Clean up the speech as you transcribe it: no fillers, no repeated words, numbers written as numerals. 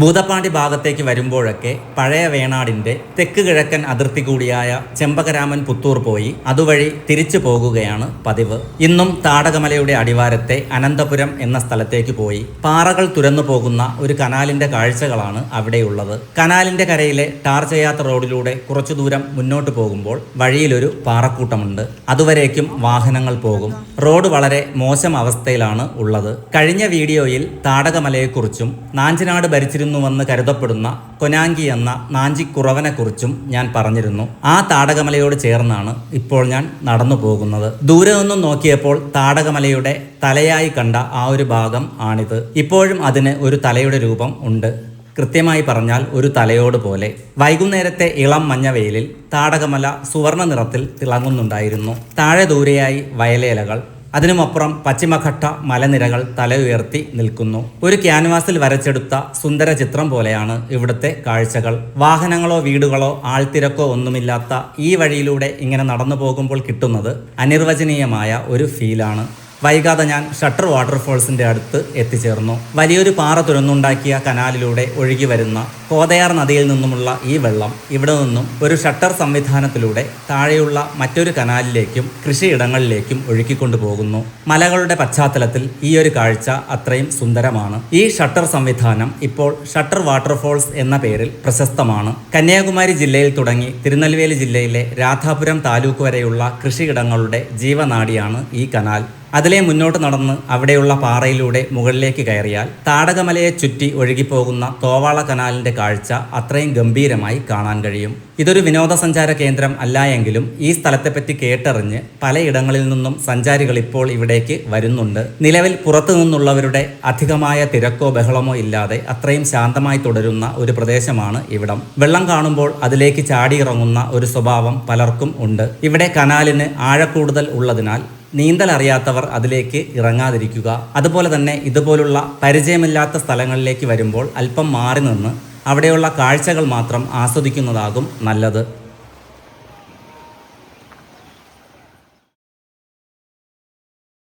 ഭൂതപ്പാണ്ടി ഭാഗത്തേക്ക് വരുമ്പോഴൊക്കെ പഴയ വേണാടിൻ്റെ തെക്ക് കിഴക്കൻ അതിർത്തി കൂടിയായ ചെമ്പകരാമൻ പുത്തൂർ പോയി അതുവഴി തിരിച്ചു പോകുകയാണ് പതിവ്. ഇന്നും താടകമലയുടെ അടിവാരത്തെ അനന്തപുരം എന്ന സ്ഥലത്തേക്ക് പോയി പാറകൾ തുരന്നു പോകുന്ന ഒരു കനാലിന്റെ കാഴ്ചകളാണ് അവിടെയുള്ളത്. കനാലിന്റെ കരയിലെ ടാർ ചെയ്യാത്ത റോഡിലൂടെ കുറച്ചു ദൂരം മുന്നോട്ട് പോകുമ്പോൾ വഴിയിലൊരു പാറക്കൂട്ടമുണ്ട്. അതുവരേക്കും വാഹനങ്ങൾ പോകും. റോഡ് വളരെ മോശം അവസ്ഥയിലാണ് ഉള്ളത്. കഴിഞ്ഞ വീഡിയോയിൽ താടകമലയെക്കുറിച്ചും നാഞ്ചനാട് ഭരിച്ചിരുന്നുവെന്ന് കരുതപ്പെടുന്ന കൊനാങ്കി എന്ന നാഞ്ചിക്കുറവനെക്കുറിച്ചും ഞാൻ പറഞ്ഞിരുന്നു. ആ താടകമലയോട് ചേർന്നാണ് ഇപ്പോൾ ഞാൻ നടന്നു പോകുന്നത്. ദൂരെ നിന്നും നോക്കിയപ്പോൾ താടകമലയുടെ തലയായി കണ്ട ആ ഒരു ഭാഗം ആണിത്. ഇപ്പോഴും അതിന് ഒരു തലയുടെ രൂപം ഉണ്ട്. കൃത്യമായി പറഞ്ഞാൽ ഒരു തലയോട് പോലെ. വൈകുന്നേരത്തെ ഇളം മഞ്ഞവെയിലിൽ താടകമല സുവർണ നിറത്തിൽ തിളങ്ങുന്നുണ്ടായിരുന്നു. താഴെ ദൂരെയായി വയലേലകൾ, അതിനുമപ്പുറം പശ്ചിമഘട്ട മലനിരകൾ തല ഉയർത്തി നിൽക്കുന്നു. ഒരു ക്യാൻവാസിൽ വരച്ചെടുത്ത സുന്ദര ചിത്രം പോലെയാണ് ഇവിടുത്തെ കാഴ്ചകൾ. വാഹനങ്ങളോ വീടുകളോ ആൾത്തിരക്കോ ഒന്നുമില്ലാത്ത ഈ വഴിയിലൂടെ ഇങ്ങനെ നടന്നു പോകുമ്പോൾ കിട്ടുന്നത് അനിർവചനീയമായ ഒരു ഫീലാണ്. വൈകാതെ ഞാൻ ഷട്ടർ വാട്ടർഫോൾസിന്റെ അടുത്ത് എത്തിച്ചേർന്നു. വലിയൊരു പാറ തുരന്നുണ്ടാക്കിയ കനാലിലൂടെ ഒഴുകി വരുന്ന കോതയാർ നദിയിൽ നിന്നുമുള്ള ഈ വെള്ളം ഇവിടെ നിന്നും ഒരു ഷട്ടർ സംവിധാനത്തിലൂടെ താഴെയുള്ള മറ്റൊരു കനാലിലേക്കും കൃഷിയിടങ്ങളിലേക്കും ഒഴുക്കിക്കൊണ്ടുപോകുന്നു. മലകളുടെ പശ്ചാത്തലത്തിൽ ഈ ഒരു കാഴ്ച അത്രയും സുന്ദരമാണ്. ഈ ഷട്ടർ സംവിധാനം ഇപ്പോൾ ഷട്ടർ വാട്ടർഫോൾസ് എന്ന പേരിൽ പ്രശസ്തമാണ്. കന്യാകുമാരി ജില്ലയിൽ തുടങ്ങി തിരുനെൽവേലി ജില്ലയിലെ രാധാപുരം താലൂക്ക് വരെയുള്ള കൃഷിയിടങ്ങളുടെ ജീവനാഡിയാണ് ഈ കനാൽ. അതിലെ മുന്നോട്ട് നടന്ന് അവിടെയുള്ള പാറയിലൂടെ മുകളിലേക്ക് കയറിയാൽ താടകമലയെ ചുറ്റി ഒഴുകിപ്പോകുന്ന തോവാള കനാലിന്റെ കാഴ്ച അത്രയും ഗംഭീരമായി കാണാൻ കഴിയും. ഇതൊരു വിനോദസഞ്ചാര കേന്ദ്രം അല്ല എങ്കിലും ഈ സ്ഥലത്തെപ്പറ്റി കേട്ടറിഞ്ഞ് പലയിടങ്ങളിൽ നിന്നും സഞ്ചാരികൾ ഇപ്പോൾ ഇവിടേക്ക് വരുന്നുണ്ട്. നിലവിൽ പുറത്തു നിന്നുള്ളവരുടെ അധികമായ തിരക്കോ ബഹളമോ ഇല്ലാതെ അത്രയും ശാന്തമായി തുടരുന്ന ഒരു പ്രദേശമാണ് ഇവിടം. വെള്ളം കാണുമ്പോൾ അതിലേക്ക് ചാടിയിറങ്ങുന്ന ഒരു സ്വഭാവം പലർക്കും ഉണ്ട്. ഇവിടെ കനാലിന് ആഴക്കൂടുതൽ ഉള്ളതിനാൽ നീന്തൽ അറിയാത്തവർ അതിലേക്ക് ഇറങ്ങാതിരിക്കുക. അതുപോലെ തന്നെ ഇതുപോലുള്ള പരിചയമില്ലാത്ത സ്ഥലങ്ങളിലേക്ക് വരുമ്പോൾ അല്പം മാറി നിന്ന് അവിടെയുള്ള കാഴ്ചകൾ മാത്രം ആസ്വദിക്കുന്നതാകും നല്ലത്.